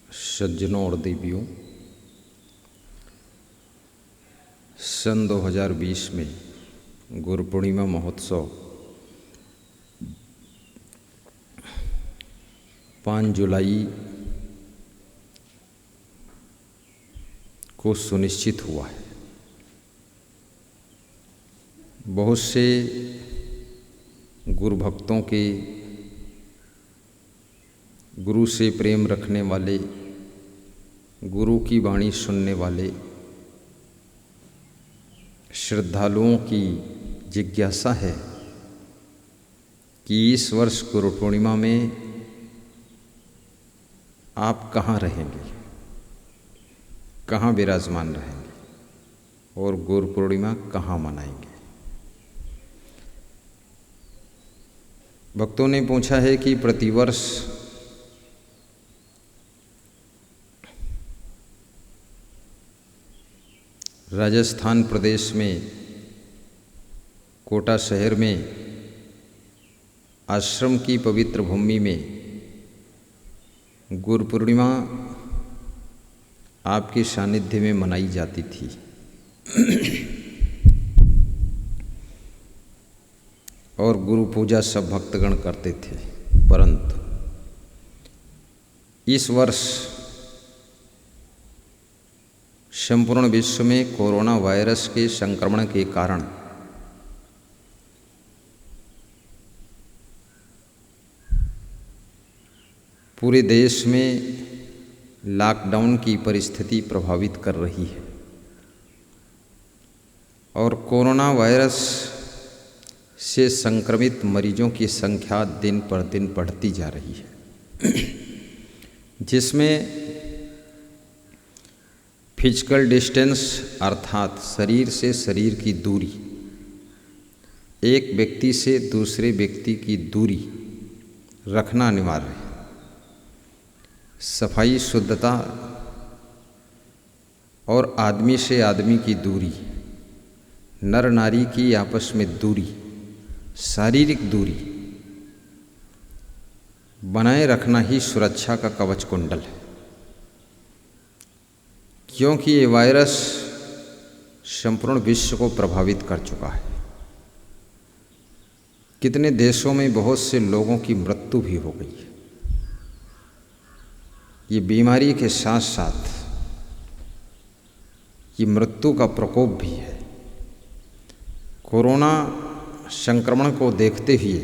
सज्जनों और देवियों, सन 2020 में गुरु पूर्णिमा महोत्सव 5 जुलाई को सुनिश्चित हुआ है। बहुत से गुरु भक्तों के, गुरु से प्रेम रखने वाले, गुरु की वाणी सुनने वाले श्रद्धालुओं की जिज्ञासा है कि इस वर्ष गुरु पूर्णिमा में आप कहाँ रहेंगे, कहाँ विराजमान रहेंगे और गुरु पूर्णिमा कहाँ मनाएंगे। भक्तों ने पूछा है कि प्रतिवर्ष राजस्थान प्रदेश में कोटा शहर में आश्रम की पवित्र भूमि में गुरु पूर्णिमा आपके सानिध्य में मनाई जाती थी। और गुरु पूजा सब भक्तगण करते थे, परंतु इस वर्ष संपूर्ण विश्व में कोरोना वायरस के संक्रमण के कारण पूरे देश में लॉकडाउन की परिस्थिति प्रभावित कर रही है और कोरोना वायरस से संक्रमित मरीजों की संख्या दिन पर दिन बढ़ती जा रही है, जिसमें फिजिकल डिस्टेंस अर्थात शरीर से शरीर की दूरी, एक व्यक्ति से दूसरे व्यक्ति की दूरी रखना अनिवार्य है। सफाई, शुद्धता और आदमी से आदमी की दूरी, नर नारी की आपस में दूरी, शारीरिक दूरी बनाए रखना ही सुरक्षा का कवच कुंडल है। क्योंकि ये वायरस संपूर्ण विश्व को प्रभावित कर चुका है। कितने देशों में बहुत से लोगों की मृत्यु भी हो गई है। ये बीमारी के साथ साथ ये मृत्यु का प्रकोप भी है। कोरोना संक्रमण को देखते हुए,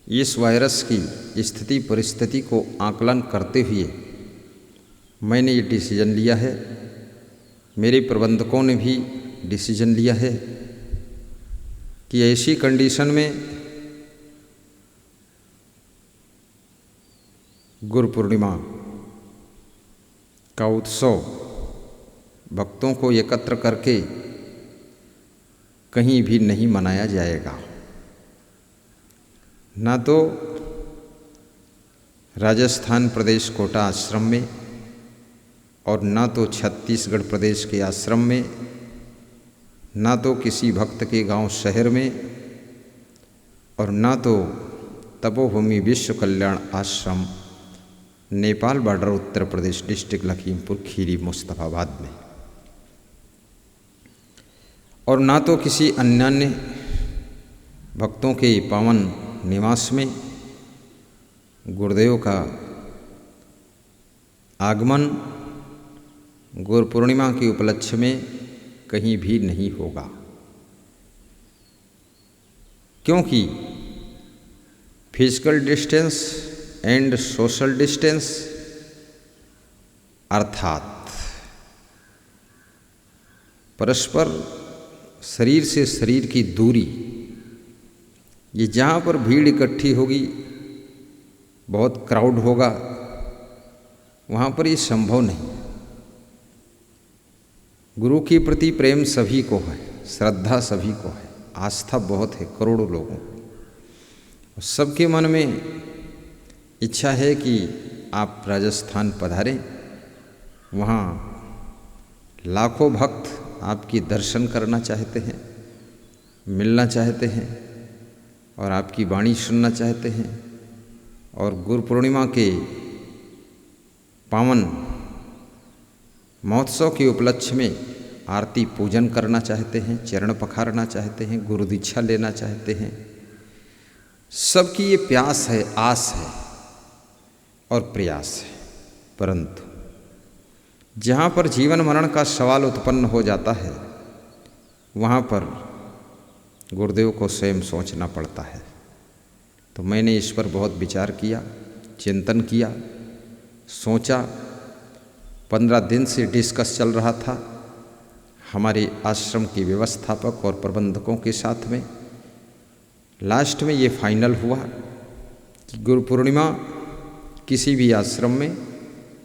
इस वायरस की स्थिति परिस्थिति को आकलन करते हुए मैंने ये डिसीजन लिया है, मेरे प्रबंधकों ने भी डिसीजन लिया है कि ऐसी कंडीशन में गुरु पूर्णिमा का उत्सव भक्तों को एकत्र करके कहीं भी नहीं मनाया जाएगा। ना तो राजस्थान प्रदेश कोटा आश्रम में और ना तो छत्तीसगढ़ प्रदेश के आश्रम में, ना तो किसी भक्त के गांव शहर में और ना तो तपोभूमि विश्व कल्याण आश्रम नेपाल बॉर्डर उत्तर प्रदेश डिस्ट्रिक्ट लखीमपुर खीरी मुस्तफाबाद में, और ना तो किसी अन्य भक्तों के पावन निवास में गुरुदेव का आगमन गुरु पूर्णिमा के उपलक्ष्य में कहीं भी नहीं होगा। क्योंकि physical distance and social distance अर्थात परस्पर शरीर से शरीर की दूरी, ये जहाँ पर भीड़ इकट्ठी होगी, बहुत क्राउड होगा, वहाँ पर ये संभव नहीं। गुरु के प्रति प्रेम सभी को है, श्रद्धा सभी को है, आस्था बहुत है करोड़ों लोगों को। सबके मन में इच्छा है कि आप राजस्थान पधारें, वहाँ लाखों भक्त आपकी दर्शन करना चाहते हैं, मिलना चाहते हैं और आपकी वाणी सुनना चाहते हैं। और गुरु पूर्णिमा के पावन महोत्सव के उपलक्ष्य में आरती पूजन करना चाहते हैं, चरण पखारना चाहते हैं, गुरु दीक्षा लेना चाहते हैं। सबकी ये प्यास है, आस है और प्रयास है। परंतु जहाँ पर जीवन मरण का सवाल उत्पन्न हो जाता है वहाँ पर गुरुदेव को स्वयं सोचना पड़ता है। तो मैंने इस पर बहुत विचार किया, चिंतन किया, सोचा। 15 दिन से डिस्कस चल रहा था हमारे आश्रम के व्यवस्थापक और प्रबंधकों के साथ में। लास्ट में ये फाइनल हुआ कि गुरु पूर्णिमा किसी भी आश्रम में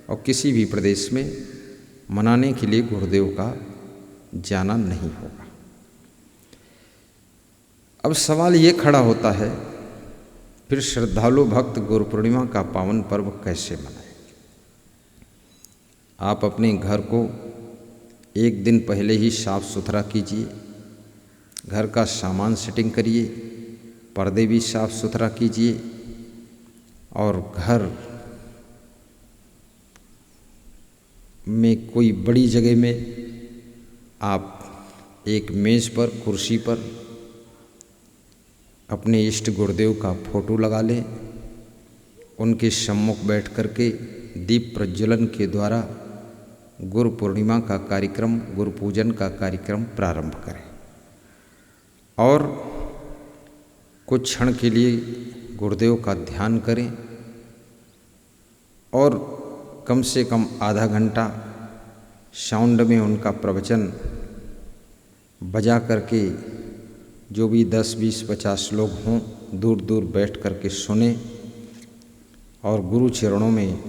और किसी भी प्रदेश में मनाने के लिए गुरुदेव का जाना नहीं होगा। अब सवाल ये खड़ा होता है, फिर श्रद्धालु भक्त गुरु पूर्णिमा का पावन पर्व कैसे मनाएं? आप अपने घर को एक दिन पहले ही साफ सुथरा कीजिए, घर का सामान सेटिंग करिए, पर्दे भी साफ सुथरा कीजिए और घर में कोई बड़ी जगह में आप एक मेज़ पर, कुर्सी पर अपने इष्ट गुरुदेव का फोटो लगा लें। उनके सम्मुख बैठ करके दीप प्रज्वलन के द्वारा गुरु पूर्णिमा का कार्यक्रम, गुरु पूजन का कार्यक्रम प्रारंभ करें और कुछ क्षण के लिए गुरुदेव का ध्यान करें और कम से कम आधा घंटा साउंड में उनका प्रवचन बजा करके जो भी 10, 20, 50 लोग हों दूर दूर बैठ करके सुने और गुरु चरणों में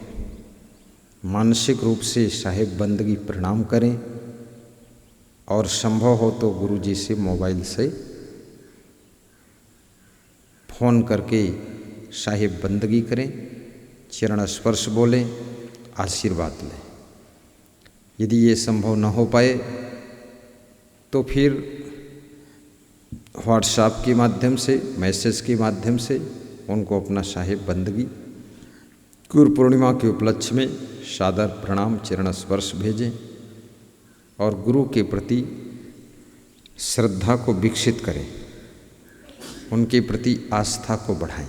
मानसिक रूप से साहिब बंदगी प्रणाम करें और संभव हो तो गुरु जी से मोबाइल से फ़ोन करके साहिब बंदगी करें, चरण स्पर्श बोलें, आशीर्वाद लें। यदि ये संभव न हो पाए तो फिर व्हाट्सएप के माध्यम से, मैसेज के माध्यम से उनको अपना साहिब बंदगी गुरु पूर्णिमा के उपलक्ष्य में सादर प्रणाम, चरण स्पर्श भेजें और गुरु के प्रति श्रद्धा को विकसित करें, उनके प्रति आस्था को बढ़ाएं।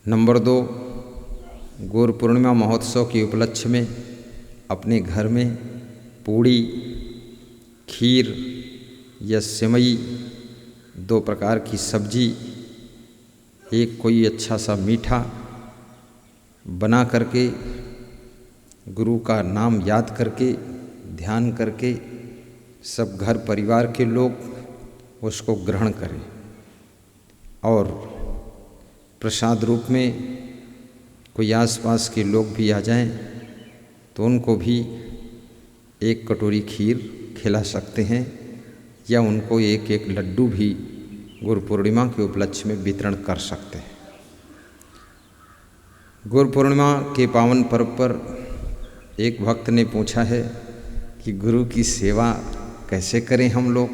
नंबर 2, गुरु पूर्णिमा महोत्सव के उपलक्ष्य में अपने घर में पूड़ी, खीर या सेवई, 2 प्रकार की सब्जी, एक कोई अच्छा सा मीठा बना करके गुरु का नाम याद करके, ध्यान करके सब घर परिवार के लोग उसको ग्रहण करें और प्रसाद रूप में कोई आसपास के लोग भी आ जाएं तो उनको भी एक कटोरी खीर खिला सकते हैं या उनको एक एक लड्डू भी गुरु पूर्णिमा के उपलक्ष्य में वितरण कर सकते हैं। गुरु पूर्णिमा के पावन पर्व पर एक भक्त ने पूछा है कि गुरु की सेवा कैसे करें हम लोग।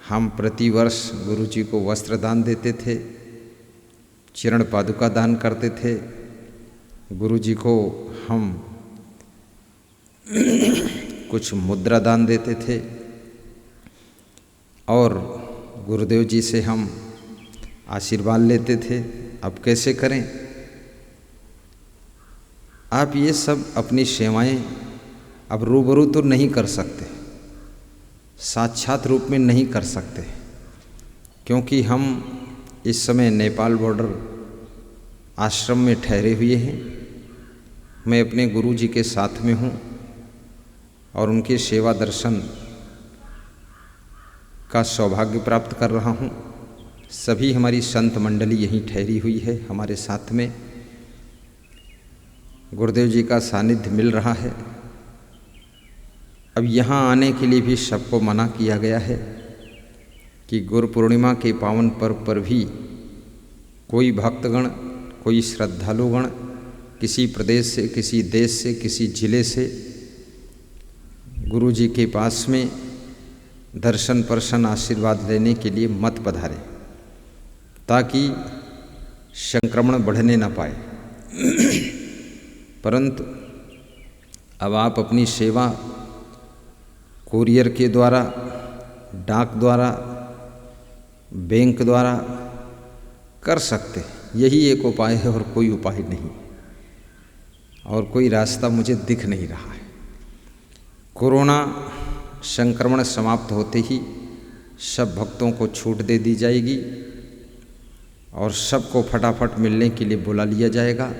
हम प्रतिवर्ष गुरु जी को वस्त्र दान देते थे, चरण पादुका दान करते थे, गुरु जी को हम कुछ मुद्रा दान देते थे और गुरुदेव जी से हम आशीर्वाद लेते थे। अब कैसे करें? आप ये सब अपनी सेवाएं अब रूबरू तो नहीं कर सकते, साक्षात रूप में नहीं कर सकते, क्योंकि हम इस समय नेपाल बॉर्डर आश्रम में ठहरे हुए हैं। मैं अपने गुरु जी के साथ में हूँ और उनके सेवा दर्शन का सौभाग्य प्राप्त कर रहा हूँ। सभी हमारी संत मंडली यहीं ठहरी हुई है, हमारे साथ में गुरुदेव जी का सानिध्य मिल रहा है। अब यहाँ आने के लिए भी सबको मना किया गया है कि गुरु पूर्णिमा के पावन पर्व पर भी कोई भक्तगण, कोई श्रद्धालुगण किसी प्रदेश से, किसी देश से, किसी जिले से गुरु जी के पास में दर्शन प्रशन आशीर्वाद लेने के लिए मत पधारे, ताकि संक्रमण बढ़ने न पाए। परंतु अब आप अपनी सेवा कुरियर के द्वारा, डाक द्वारा, बैंक द्वारा कर सकते हैं। यही एक उपाय है और कोई उपाय नहीं, और कोई रास्ता मुझे दिख नहीं रहा है। कोरोना संक्रमण समाप्त होते ही सब भक्तों को छूट दे दी जाएगी और सबको फटाफट मिलने के लिए बुला लिया जाएगा।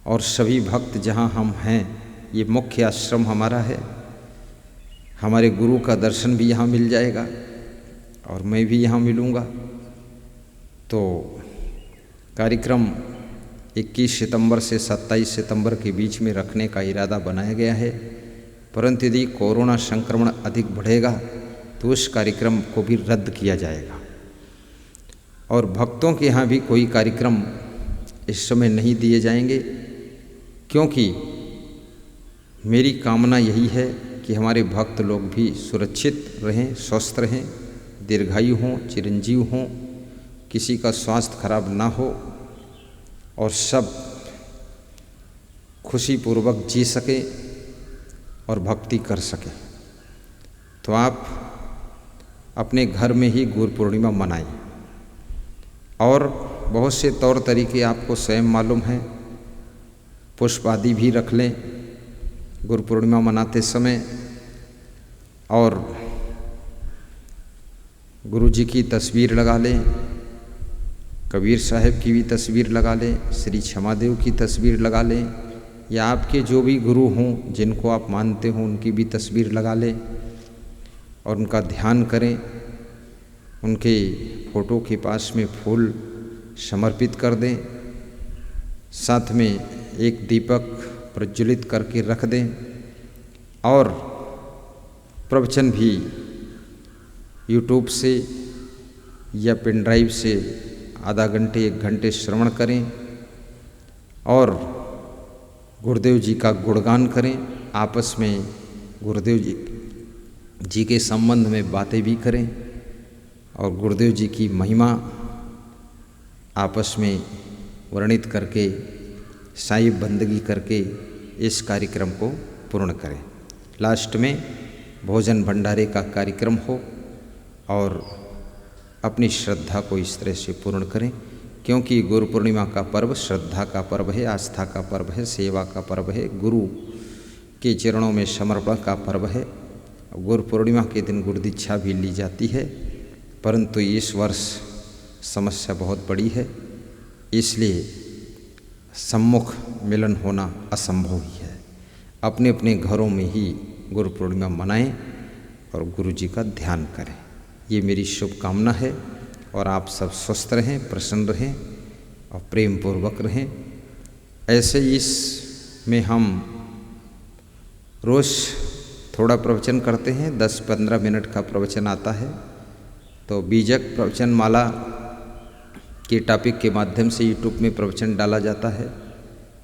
और सभी भक्त जहाँ हम हैं, ये मुख्य आश्रम हमारा है, हमारे गुरु का दर्शन भी यहाँ मिल जाएगा और मैं भी यहाँ मिलूँगा। तो कार्यक्रम 21 सितंबर से 27 सितंबर के बीच में रखने का इरादा बनाया गया है, परंतु यदि कोरोना संक्रमण अधिक बढ़ेगा तो उस कार्यक्रम को भी रद्द किया जाएगा। और भक्तों के यहाँ भी कोई कार्यक्रम इस समय नहीं दिए जाएंगे, क्योंकि मेरी कामना यही है कि हमारे भक्त लोग भी सुरक्षित रहें, स्वस्थ रहें, दीर्घायु हों, चिरंजीव हों, किसी का स्वास्थ्य खराब ना हो और सब खुशीपूर्वक जी सके और भक्ति कर सके। तो आप अपने घर में ही गुरु पूर्णिमा मनाएं। और बहुत से तौर तरीके आपको स्वयं मालूम हैं, पुष्प आदि भी रख लें गुरु पूर्णिमा मनाते समय, और गुरु जी की तस्वीर लगा लें, कबीर साहब की भी तस्वीर लगा लें, श्री क्षमादेव की तस्वीर लगा लें, या आपके जो भी गुरु हों जिनको आप मानते हों उनकी भी तस्वीर लगा लें और उनका ध्यान करें। उनके फोटो के पास में फूल समर्पित कर दें, साथ में एक दीपक प्रज्वलित करके रख दें और प्रवचन भी यूट्यूब से या पेन ड्राइव से आधा घंटे 1 घंटे श्रवण करें और गुरुदेव जी का गुणगान करें। आपस में गुरुदेव जी के संबंध में बातें भी करें और गुरुदेव जी की महिमा आपस में वर्णित करके साहिब बंदगी करके इस कार्यक्रम को पूर्ण करें। लास्ट में भोजन भंडारे का कार्यक्रम हो और अपनी श्रद्धा को इस तरह से पूर्ण करें, क्योंकि गुरु पूर्णिमा का पर्व श्रद्धा का पर्व है, आस्था का पर्व है, सेवा का पर्व है, गुरु के चरणों में समर्पण का पर्व है। गुरु पूर्णिमा के दिन गुरु दीक्षा भी ली जाती है, परंतु इस वर्ष समस्या बहुत बड़ी है, इसलिए सम्मुख मिलन होना असंभव ही है। अपने अपने घरों में ही गुरु पूर्णिमा मनाएं और गुरु जी का ध्यान करें। ये मेरी शुभकामना है और आप सब स्वस्थ रहें, प्रसन्न रहें और प्रेम पूर्वक रहें। ऐसे इसमें हम रोज़ थोड़ा प्रवचन करते हैं, 10-15 मिनट का प्रवचन आता है। तो बीजक प्रवचन माला के टॉपिक के माध्यम से यूट्यूब में प्रवचन डाला जाता है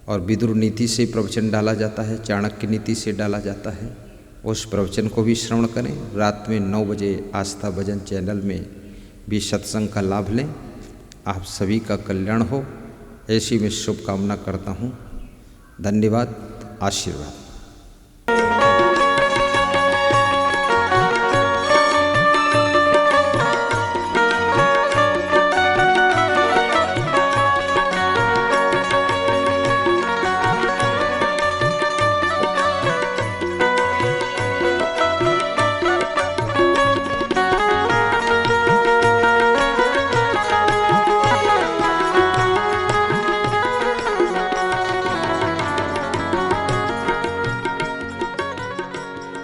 और विदुर नीति से प्रवचन डाला जाता है, चाणक्य नीति से डाला जाता है। उस प्रवचन को भी श्रवण करें। रात में 9 बजे आस्था भजन चैनल में भी सत्संग का लाभ लें। आप सभी का कल्याण हो, ऐसी मैं शुभकामना करता हूँ। धन्यवाद, आशीर्वाद।